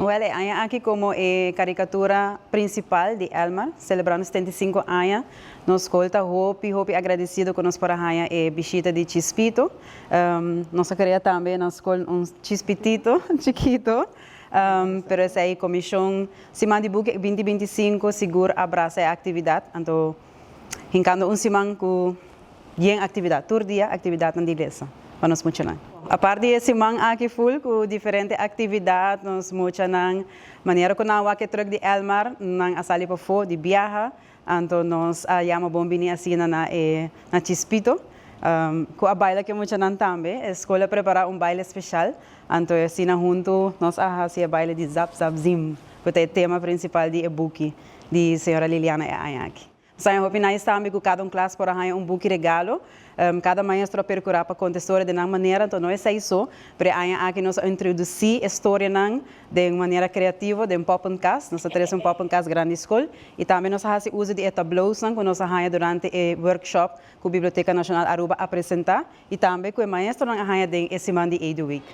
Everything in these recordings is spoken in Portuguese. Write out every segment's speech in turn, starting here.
Well, aqui como caricatura principal de Elmar, celebrando 75 anos, nos escolta hopi agradecido com nós para a bichita de Chispito. Nós queria também nós um chispitito chiquito. Pero essa aí comissão se manda buque 2025 seguro abraça a atividade, então hincando semana com bem atividade, todo dia atividade na igreja. Para nós funcionar. A parte desse semana aqui full com diferentes atividades, nós funcionar maneira que não há que troca de Elmar, não a sair para fora de viajar, então nós chamamos bombini assim na Chispito, com a baile que funcionar também, a escola prepara baile especial, então assim junto nós fazemos baile de Zap Zap Zim, que é o tema principal de e-book de senhora Liliana aqui. Saya hopi na também com cada classe para ganhar book regalo. Cada maestro percorrer para contar história de uma maneira, então não é isso, mas aqui nós introduzir a história de maneira criativa, de podcast, nós temos podcast grande escola, e também nós fazemos uso de tableaus que nós fazemos durante o workshop que a Biblioteca Nacional Aruba apresenta, e também com o maestro nós fazemos esse semana de Edu Week.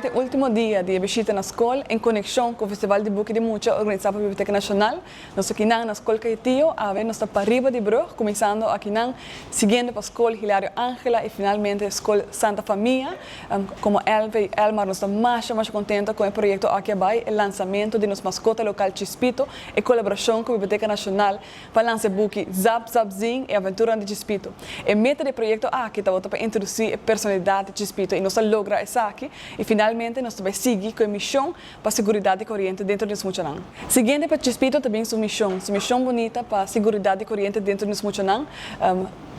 Este último dia de visita na escola, em conexão com o Festival de Book de Mucha, organizado pela Biblioteca Nacional, nós aqui na escola Caetio, nós estamos para riba de Brug, começando aqui seguindo para a escola Hilário Ángela e finalmente a escola Santa Família. Como Elve e Elmar, nós estamos mais contentos com o projeto aqui abaixo, o lançamento de nossa mascota local Chispito, e colaboração com a Biblioteca Nacional para lançar o book Zap Zap Zing e Aventura de Chispito. A meta do projeto aqui está para introduzir a personalidade de Chispito e nós logramos isso aqui e finalmente nós vamos seguir com a missão para a segurança corrente dentro de Smuchanan. Seguinte para Chispito também sua missão bonita para a segurança corrente dentro de Smuchanan,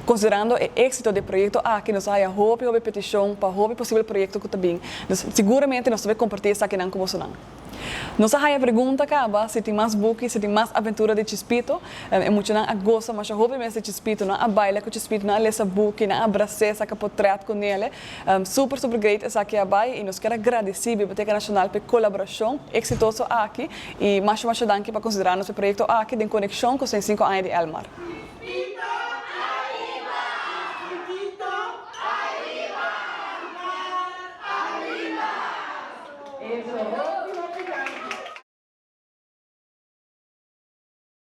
considerando o êxito do projeto aqui nós há houve petição para houve possível projeto que também seguramente nós vamos compartilhar isso aqui com você. Nós há a pergunta se tem mais book, se tem mais aventura de Chispito, é muito não gosta, mas houve mais de Chispito, não a baila com Chispito, não a ler book, não a abraçar, essa portrait com ele, super great essa aqui abaixo e nós queremos agradecer a Biblioteca Nacional pela colaboração exitosa aqui e mais danke para considerar nosso projeto aqui em conexão com os 5 anos de Elmar.